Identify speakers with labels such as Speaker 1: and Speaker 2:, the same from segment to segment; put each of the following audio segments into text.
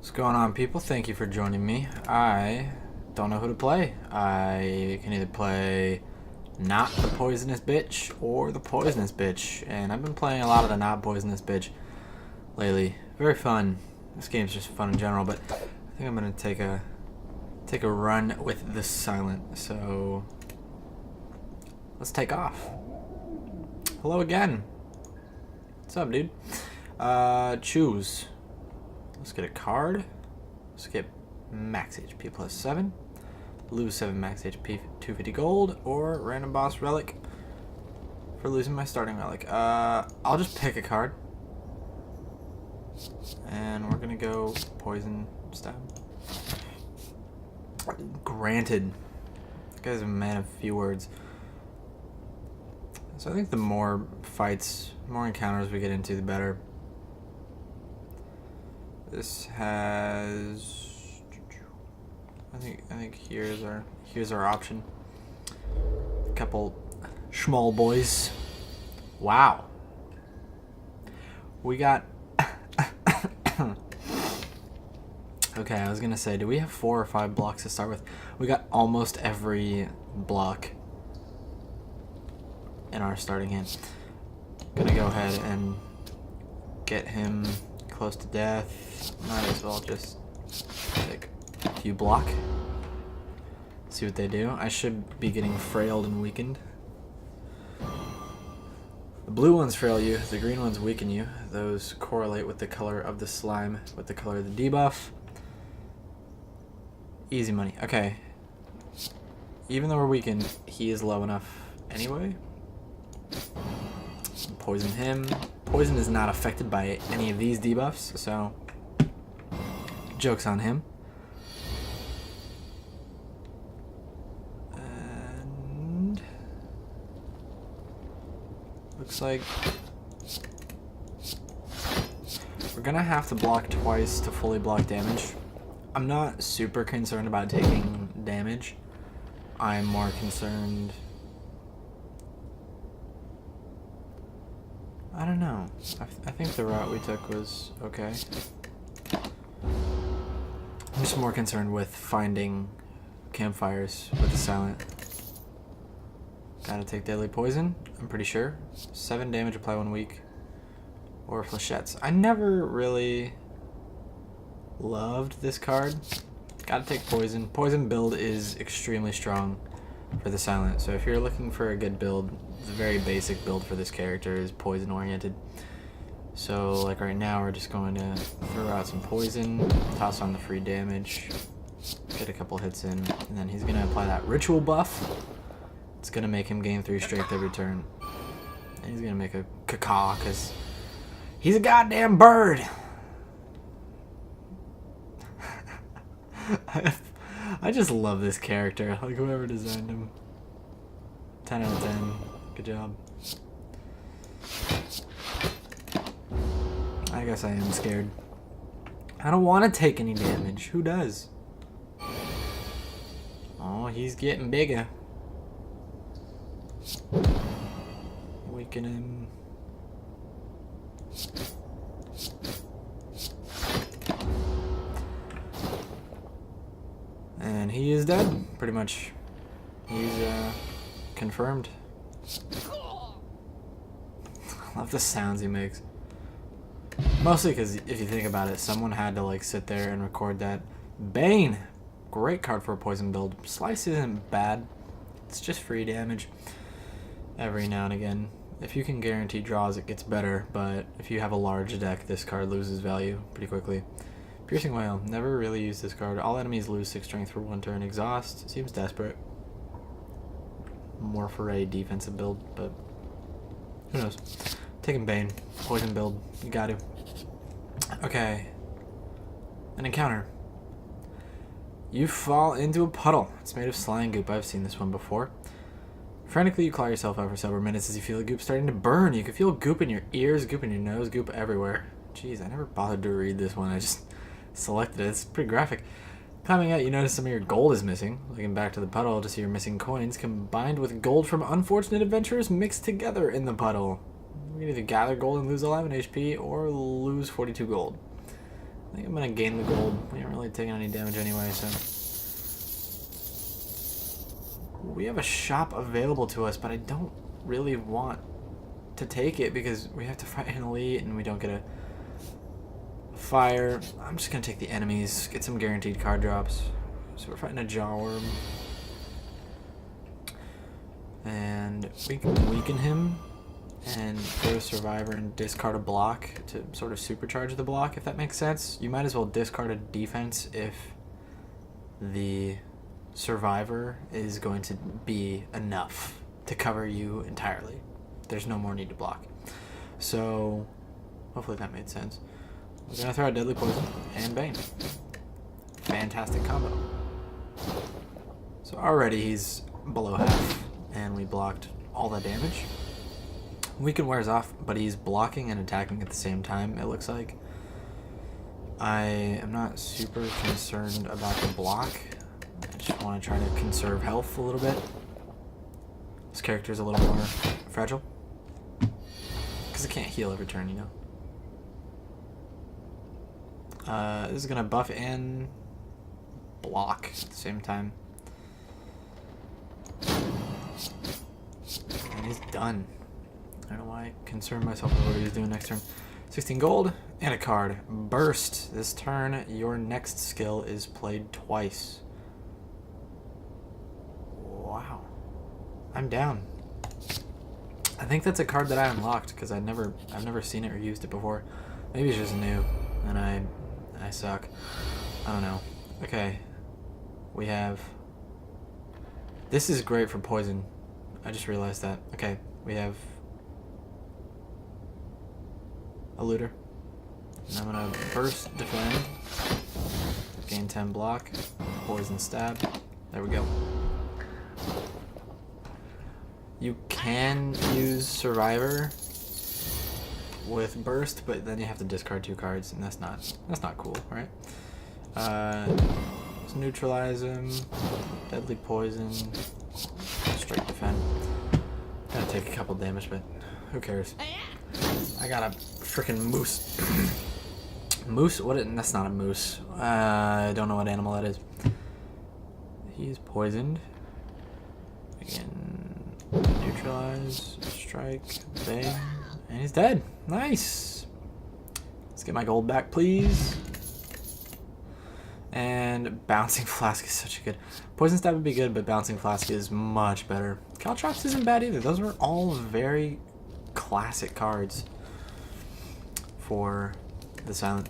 Speaker 1: What's going on, people? Thank you for joining me. I don't know who to play. I can either play not the poisonous bitch or the poisonous bitch, and I've been playing a lot of the not poisonous bitch lately. Very fun. This game's just fun in general, but I think I'm gonna take a run with the silent. So let's take off. Hello again. What's up, dude? Choose. Let's get a card. Let's get max HP plus 7. Lose 7 max HP, 250 gold, or random boss relic for losing my starting relic. I'll just pick a card. And we're gonna go poison stab. Granted. This guy's a man of few words. So I think the more fights, more encounters we get into, the better. This has, I think here's our option. A couple small boys. Wow. We got. Okay, I was gonna say, do we have 4 or 5 blocks to start with? We got almost every block in our starting hand. Gonna go ahead and get him close to death. Might as well just take a few block. See what they do. I should be getting frailed and weakened. The blue ones frail you, the green ones weaken you. Those correlate with the color of the slime, with the color of the debuff. Easy money. Okay. Even though we're weakened, he is low enough anyway. Poison him. Poison is not affected by any of these debuffs, so joke's on him. And looks like we're gonna have to block twice to fully block damage. I'm not super concerned about taking damage. I'm more concerned. I don't know. I think the route we took was okay. I'm just more concerned with finding campfires with the silent. Gotta take deadly poison, I'm pretty sure. 7 damage, apply 1 week. Or flechettes. I never really loved this card. Gotta take poison. Poison build is extremely strong for the silent, so if you're looking for a good build, the very basic build for this character is poison oriented. So like right now we're just going to throw out some poison, toss on the free damage, get a couple hits in, and then he's going to apply that ritual buff. It's going to make him gain 3 strength every turn. And he's going to make a caw because he's a goddamn bird. I just love this character, like whoever designed him. 10 out of 10. Good job. I guess I am scared. I don't want to take any damage. Who does? Oh, he's getting bigger. Weaken him. And he is dead, pretty much. He's confirmed. I love the sounds he makes. Mostly because if you think about it, someone had to like sit there and record that. Bane! Great card for a poison build. Slice isn't bad. It's just free damage every now and again. If you can guarantee draws, it gets better, but if you have a large deck, this card loses value pretty quickly. Piercing Wail. Never really used this card. All enemies lose 6 strength for 1 turn. Exhaust. Seems desperate. More for a defensive build, but who knows. Taking Bane. Poison build. You got to. Okay. An encounter. You fall into a puddle. It's made of slime goop. I've seen this one before. Frantically, you claw yourself out for several minutes as you feel the goop starting to burn. You can feel goop in your ears, goop in your nose, goop everywhere. Jeez, I never bothered to read this one. I just selected it. It's pretty graphic. Climbing out, you notice some of your gold is missing. Looking back to the puddle to see your missing coins combined with gold from unfortunate adventurers mixed together in the puddle. You can either gather gold and lose 11 HP or lose 42 gold. I think I'm gonna gain the gold. We aren't really taking any damage anyway, so. We have a shop available to us, but I don't really want to take it because we have to fight an elite and we don't get a fire. I'm just gonna take the enemies, get some guaranteed card drops. So we're fighting a jawworm. And we can weaken him and go to survivor and discard a block to sort of supercharge the block, if that makes sense. You might as well discard a defense if the survivor is going to be enough to cover you entirely. There's no more need to block. So hopefully that made sense. We're gonna throw out deadly poison and bane. Fantastic combo. So already he's below half and we blocked all that damage. Weaken wears off, but he's blocking and attacking at the same time, it looks like. I am not super concerned about the block. I just want to try to conserve health a little bit. This character's a little more fragile. Because it can't heal every turn, you know. This is going to buff and block at the same time. And he's done. I don't know why I concerned myself with what he was doing next turn. 16 gold and a card. Burst. This turn, your next skill is played twice. Wow. I'm down. I think that's a card that I unlocked because I've never seen it or used it before. Maybe it's just new and I suck. I don't know. Okay. We have... This is great for poison. I just realized that. Okay. We have a looter. And I'm gonna burst defend. Gain 10 block. Poison stab. There we go. You can use survivor with burst, but then you have to discard 2 cards, and that's not cool, right? Let's neutralize him. Deadly poison. Strike defend. Gotta take a couple damage, but who cares? I got a freaking moose. Moose? That's not a moose. I don't know what animal that is. He's poisoned. Again, neutralize, strike, bang, and he's dead. Nice. Let's get my gold back, please. And bouncing flask is such a good. Poison stab would be good, but bouncing flask is much better. Caltrops isn't bad either. Those are all very classic cards for the silent.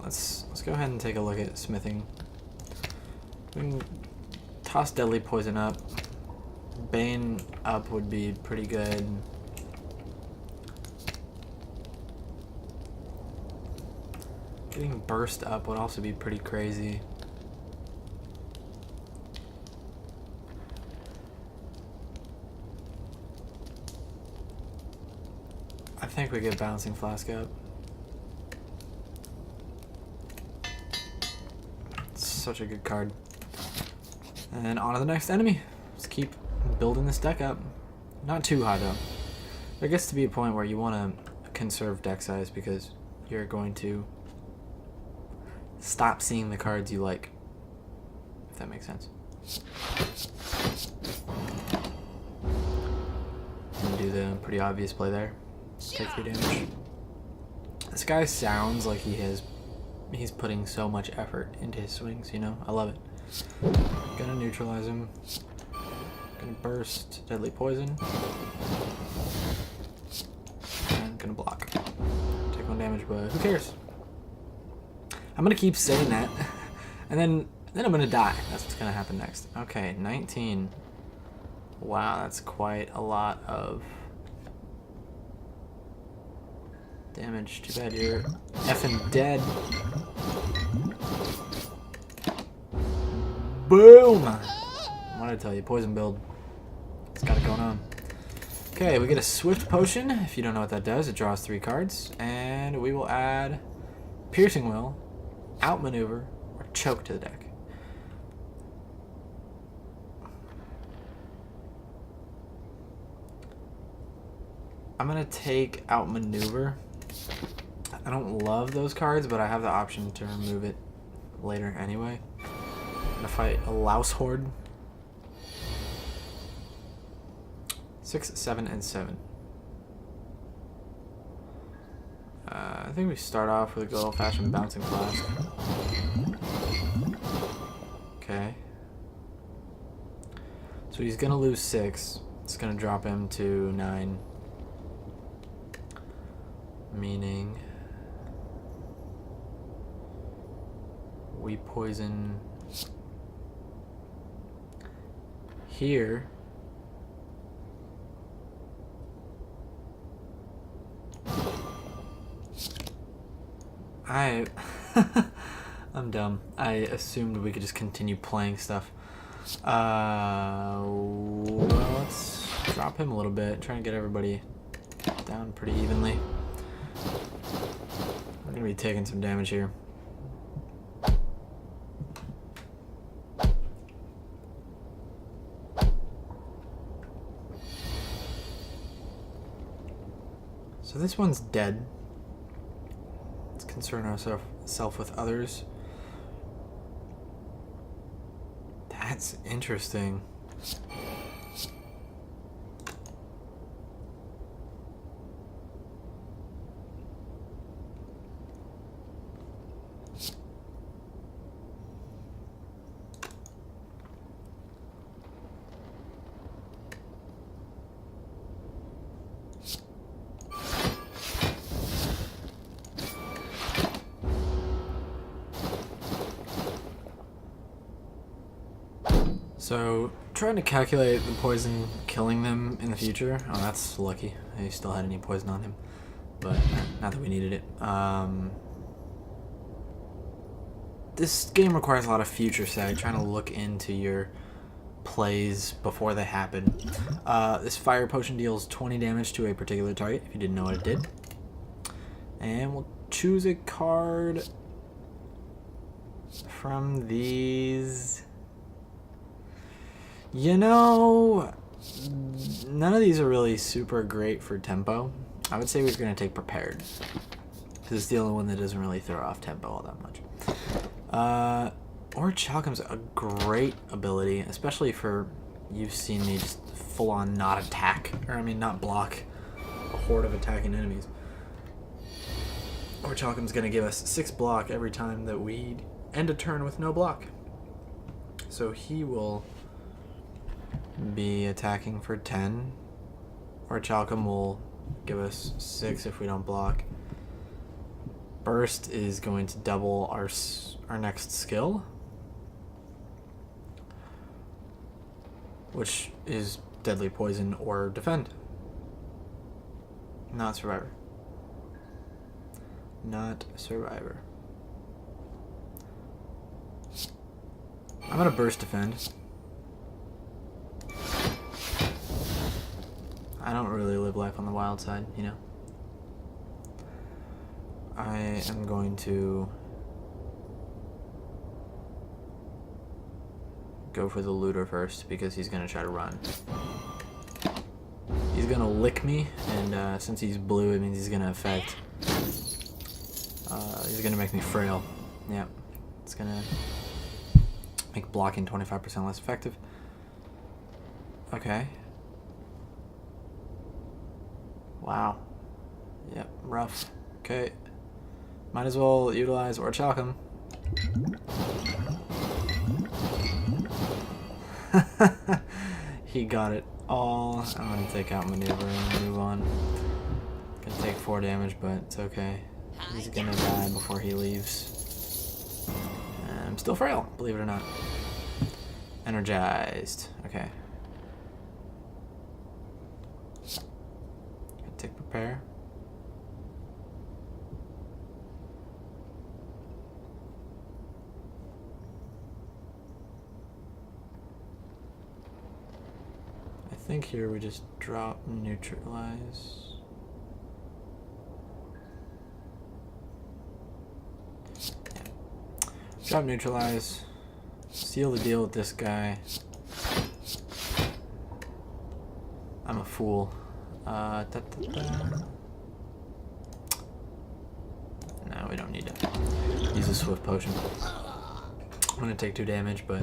Speaker 1: Let's go ahead and take a look at smithing. We can toss deadly poison up. Bane up would be pretty good. Getting burst up would also be pretty crazy. I think we get bouncing flask up. It's such a good card. And on to the next enemy. Let's keep building this deck up. Not too high though. There gets to be a point where you want to conserve deck size because you're going to stop seeing the cards you like, if that makes sense. And do the pretty obvious play there. Take 3 damage. This guy sounds like he's putting so much effort into his swings, you know? I love it. Gonna neutralize him. Gonna burst deadly poison. And gonna block. Take 1 damage, but who cares? I'm gonna keep saying that, and then I'm gonna die. That's what's gonna happen next. Okay, 19. Wow, that's quite a lot of damage. Too bad you're effing dead. Boom! What did I tell you? Poison build. It's got it going on. Okay, we get a swift potion. If you don't know what that does, it draws 3 cards, and we will add piercing will, outmaneuver, or choke to the deck. I'm gonna take outmaneuver. I don't love those cards, but I have the option to remove it later anyway. I'm gonna fight a louse horde. 6, 7, and 7. I think we start off with a good old-fashioned bouncing flask. Okay. So he's gonna lose 6. It's gonna drop him to 9. Meaning we poison here. I'm dumb. I assumed we could just continue playing stuff. Well, let's drop him a little bit. Try and get everybody down pretty evenly. We're gonna be taking some damage here. So this one's dead. Let's concern ourselves with others. That's interesting. So, trying to calculate the poison killing them in the future. Oh, that's lucky. He still had any poison on him. But, not that we needed it. This game requires a lot of future sight, trying to look into your plays before they happen. This fire potion deals 20 damage to a particular target, if you didn't know what it did. And we'll choose a card from these. You know, none of these are really super great for tempo. I would say we're going to take Prepared, because it's the only one that doesn't really throw off tempo all that much. Or Chalcom's a great ability, especially for, you've seen me just full-on not attack, or I mean not block a horde of attacking enemies. Or Chalcom's going to give us 6 block every time that we end a turn with no block. So he will be attacking for 10, or Chalcom will give us 6 if we don't block. Burst is going to double our next skill, which is Deadly Poison or Defend. Not Survivor. Not Survivor. I'm gonna Burst Defend. I don't really live life on the wild side, you know. I am going to go for the looter first because he's going to try to run. He's going to lick me, and since he's blue, it means he's going to affect. He's going to make me frail. Yeah, it's going to make blocking 25% less effective. Okay. Wow. Yep, rough. Okay. Might as well utilize Orchalcum. He got it all. I'm gonna take out Maneuver and move on. Gonna take 4 damage, but it's okay. He's gonna die before he leaves. I'm still frail, believe it or not. Energized. Okay. Take Prepare. I think here we just drop Neutralize. Yeah. Drop Neutralize. Seal the deal with this guy. I'm a fool. use a swift potion. I'm gonna take 2 damage, but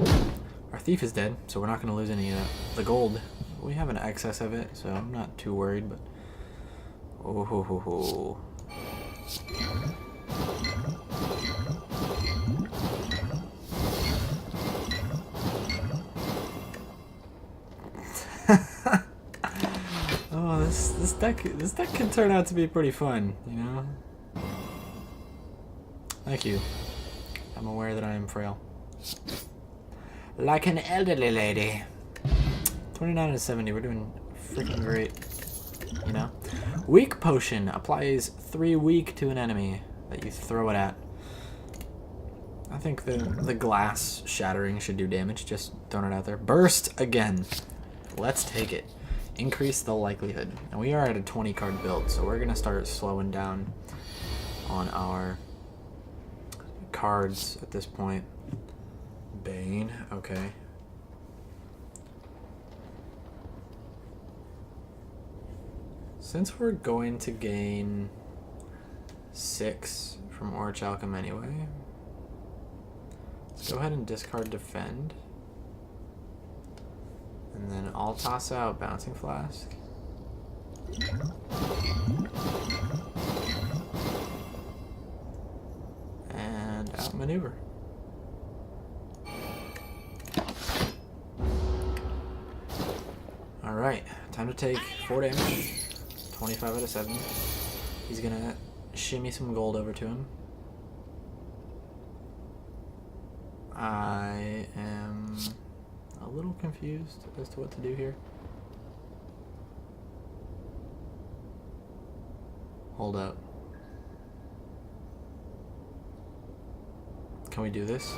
Speaker 1: our thief is dead, so we're not gonna lose any of the gold. We have an excess of it, so I'm not too worried, but oh ho ho ho. Oh, this deck can turn out to be pretty fun, you know? Thank you. I'm aware that I am frail. Like an elderly lady. 29 and 70, we're doing freaking great. You know? Weak potion applies 3 weak to an enemy that you throw it at. I think the glass shattering should do damage, just throwing it out there. Burst again. Let's take it. Increase the likelihood. And we are at a 20 card build, so we're gonna start slowing down on our cards at this point. Bane, okay. Since we're going to gain 6 from Orichalcum anyway, let's go ahead and discard Defend. And then I'll toss out Bouncing Flask. And outmaneuver. Alright, time to take 4 damage. 25 out of 7. He's gonna shimmy some gold over to him. I am a little confused as to what to do here. Hold up. Can we do this?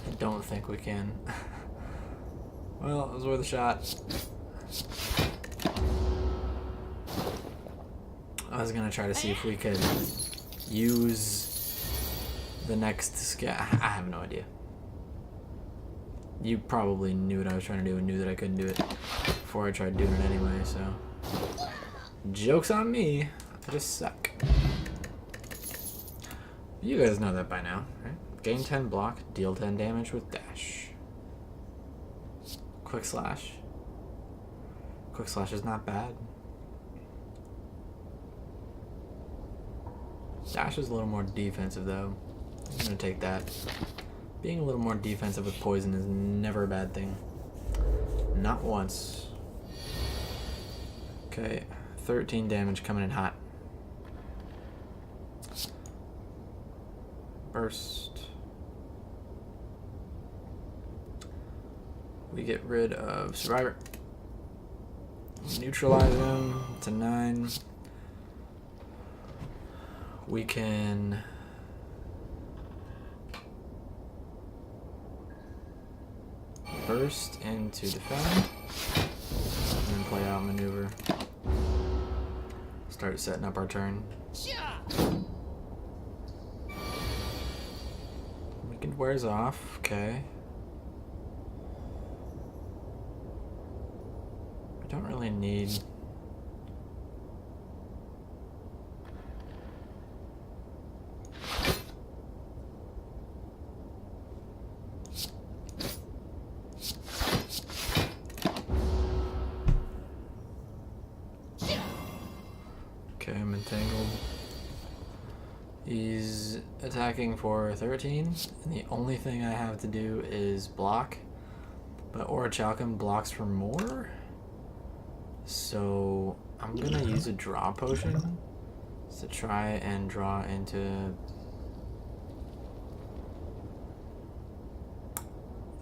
Speaker 1: I don't think we can. Well, it was worth a shot. I was gonna try to see if we could use the next skill. I have no idea. You probably knew what I was trying to do and knew that I couldn't do it before I tried doing it anyway, so. Joke's on me. I just suck. You guys know that by now, right? Gain 10 block, deal 10 damage with dash. Quick slash. Quick slash is not bad. Dash is a little more defensive though. I'm gonna take that. Being a little more defensive with poison is never a bad thing. Not once. Okay, 13 damage coming in hot. Burst. We get rid of Survivor. Neutralize him to 9. We can burst into defend and then play out maneuver. Start setting up our turn. Weekend wears off, okay. I don't really need I'm entangled. He's attacking for 13, and the only thing I have to do is block. But Orichalcum blocks for more, so I'm gonna use a draw potion to try and draw into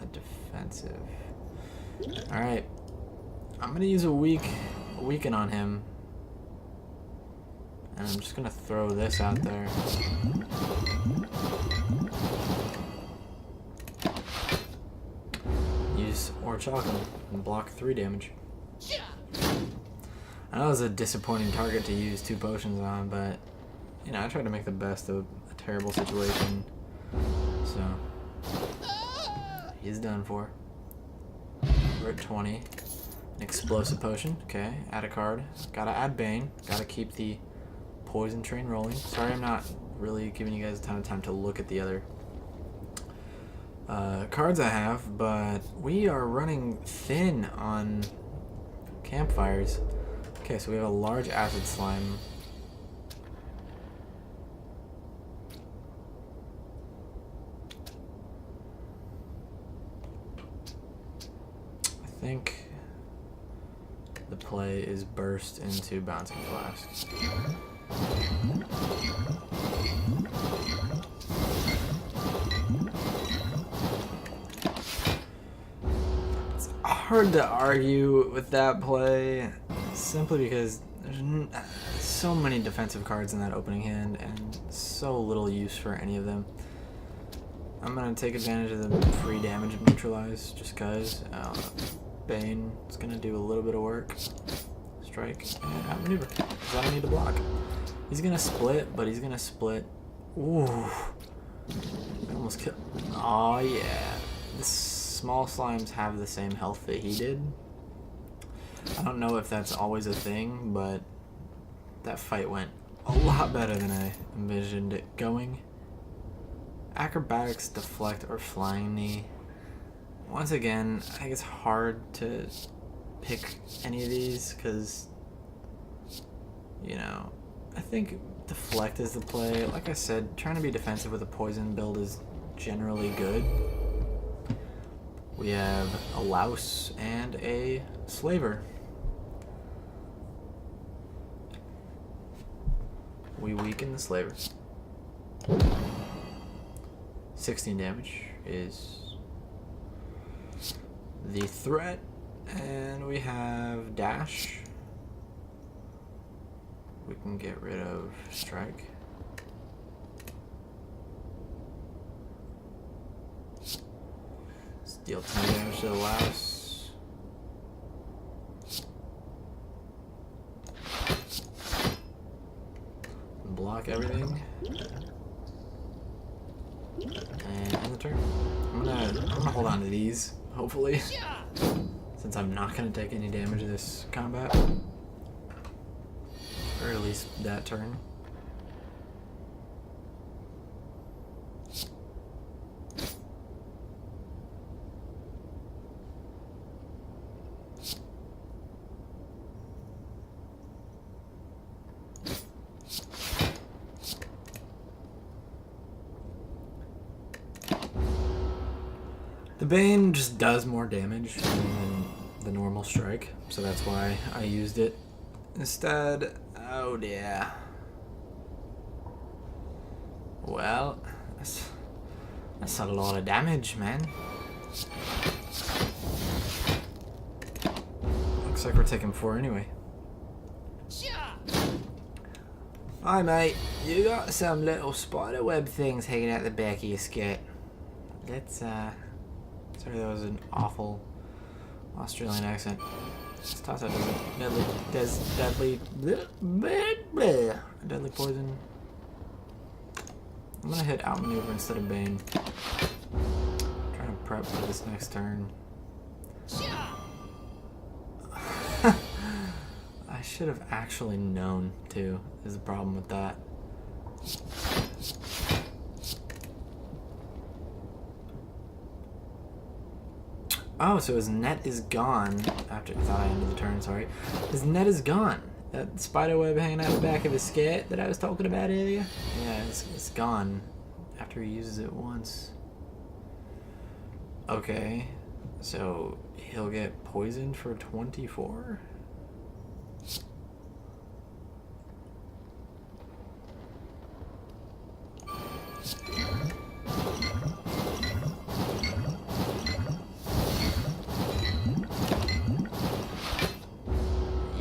Speaker 1: a defensive. All right, I'm gonna use a weaken on him. And I'm just gonna throw this out there. Use Orichalcum and block 3 damage. I know it was a disappointing target to use 2 potions on, but you know, I tried to make the best of a terrible situation. So he's done for. We're at 20. An explosive potion. Okay, add a card. Gotta add Bane. Gotta keep the poison train rolling. Sorry I'm not really giving you guys a ton of time to look at the other cards I have, but we are running thin on campfires. Okay, so we have a large acid slime. I think the play is burst into bouncing flasks. It's hard to argue with that play, simply because there's so many defensive cards in that opening hand and so little use for any of them. I'm going to take advantage of the free damage of neutralize just because Bane is going to do a little bit of work. Strike and outmaneuver because I don't need to block. He's going to split, but he's going to split. Ooh. I almost killed. Oh, yeah. The small slimes have the same health that he did. I don't know if that's always a thing, but that fight went a lot better than I envisioned it going. Acrobatics, deflect, or flying knee. Once again, I think it's hard to pick any of these because, you know, I think deflect is the play. Like I said, trying to be defensive with a poison build is generally good. We have a louse and a slaver. We weaken the slaver. 16 damage is the threat, and we have dash. We can get rid of strike. Let's deal 10 damage to the louse. Block everything. And end the turn. I'm gonna hold on to these, hopefully, since I'm not gonna take any damage this combat, or at least that turn. The Bane just does more damage than the normal strike, so that's why I used it instead. Oh dear. Well, that's a lot of damage, man. Looks like we're taking 4 anyway. Hi mate, you got some little spider web things hanging out the back of your skirt. Let's sorry, that was an awful Australian accent. Let's toss out deadly poison. I'm gonna hit outmaneuver instead of Bane. Trying to prep for this next turn. I should have actually known too, is the problem with that. Oh, so his net is gone after. I thought I ended the turn, sorry. His net is gone. That spider web hanging out the back of his skirt that I was talking about earlier? Yeah, it's gone after he uses it once. Okay, so he'll get poisoned for 24?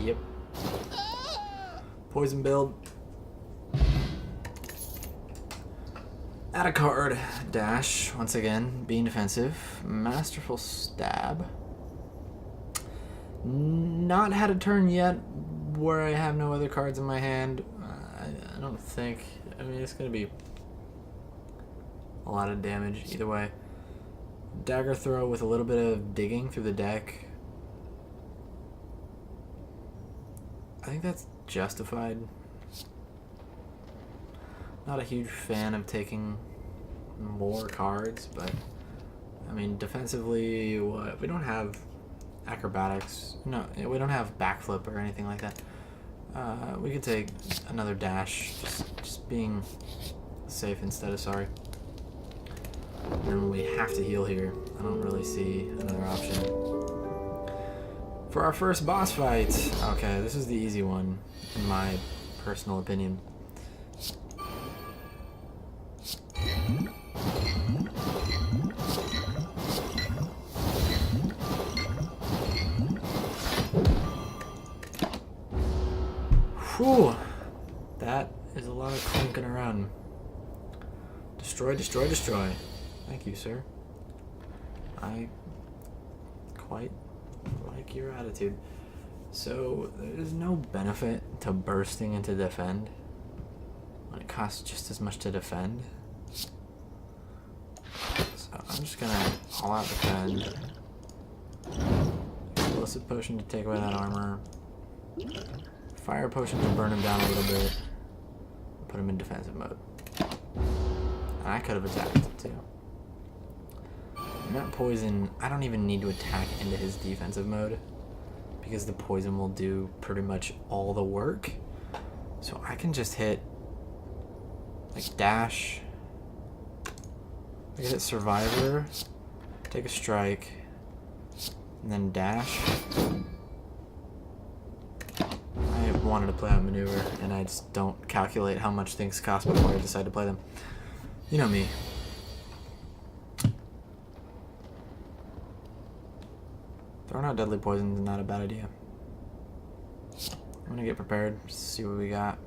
Speaker 1: Yep. Poison build. Add a card. Dash. Once again, being defensive. Masterful Stab. Not had a turn yet where I have no other cards in my hand. I don't think. I mean, it's going to be a lot of damage either way. Dagger throw with a little bit of digging through the deck. I think that's justified. Not a huge fan of taking more cards, but I mean, defensively, what? We don't have acrobatics. No, we don't have backflip or anything like that. We could take another dash, just being safe instead of sorry. And we have to heal here. I don't really see another option. For our first boss fight, okay, this is the easy one, in my personal opinion. Whew, that is a lot of clinking around. Destroy, destroy, destroy. Thank you, sir. I quite like your attitude. So, there's no benefit to bursting into defend when it costs just as much to defend. So, I'm just gonna all out defend. Explosive potion to take away that armor. Fire potion to burn him down a little bit. Put him in defensive mode. And I could have attacked too. And that poison, I don't even need to attack into his defensive mode because the poison will do pretty much all the work. So I can just hit like dash. I can hit survivor, take a strike, and then dash. I wanted to play out maneuver, and I just don't calculate how much things cost before I decide to play them. You know me. Throwing out deadly poison is not a bad idea. I'm gonna get prepared, see what we got.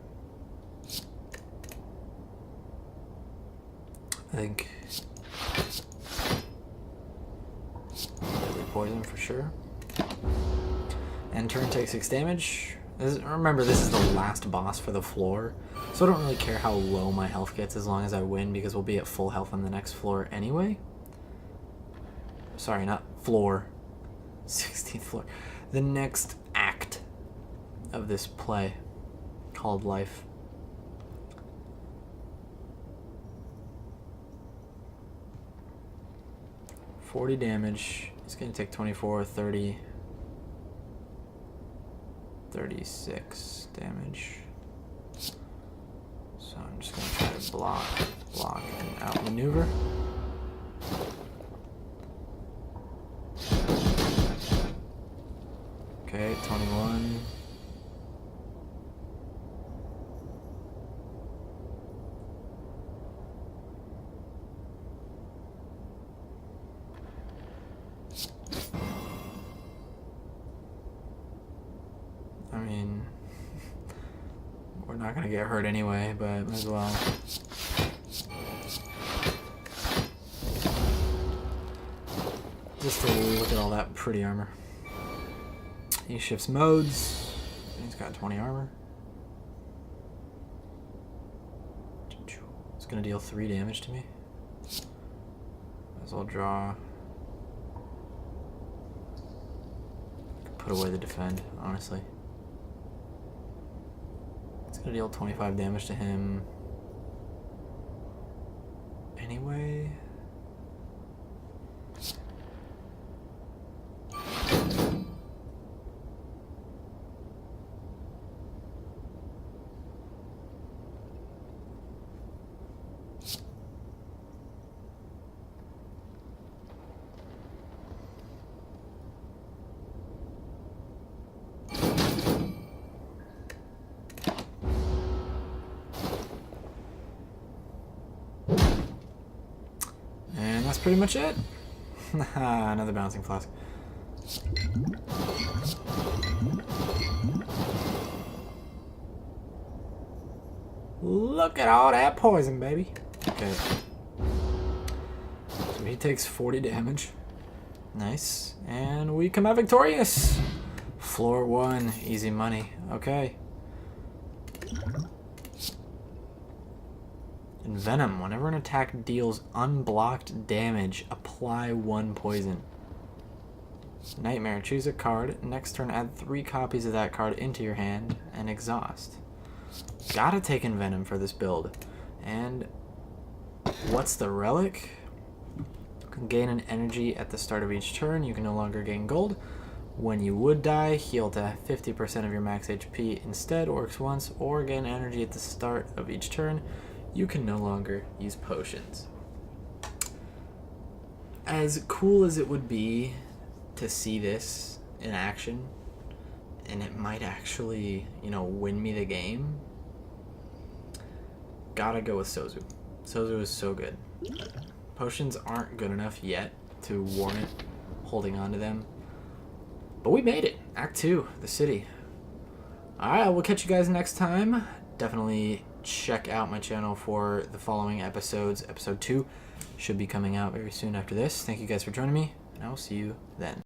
Speaker 1: I think deadly poison for sure. And turn takes 6 damage. Remember, this is the last boss for the floor, so I don't really care how low my health gets as long as I win, because we'll be at full health on the next floor anyway. Sorry, not floor. 16th floor. The next act of this play called life. $40 damage. It's going to take 24, 30, 36 damage. So I'm just going to try to block, and outmaneuver. Okay, 21. I mean, we're not gonna get hurt anyway, but might as well. Just to look at all that pretty armor. He shifts modes. He's got 20 armor. It's gonna deal 3 damage to me. Might as well draw. Put away the defend, honestly. It's gonna deal 25 damage to him. Anyway. That's pretty much it. Another bouncing flask. Look at all that poison, baby. Okay. So he takes 40 damage. Nice. And we come out victorious. Floor 1. Easy money. Okay. Venom. Whenever an attack deals unblocked damage, apply 1 poison. Nightmare. Choose a card. Next turn, add 3 copies of that card into your hand and exhaust. Gotta take Envenom for this build. And what's the relic? Gain an energy at the start of each turn. You can no longer gain gold. When you would die, heal to 50% of your max HP instead. Works once. Or gain energy at the start of each turn. You can no longer use potions. As cool as it would be to see this in action, and it might actually, win me the game, gotta go with Sozu. Sozu is so good. Potions aren't good enough yet to warrant holding on to them, but we made it. Act 2, the city. Alright, we'll catch you guys next time. Definitely check out my channel for the following episodes. Episode 2 should be coming out very soon after this. Thank you guys for joining me, and I will see you then.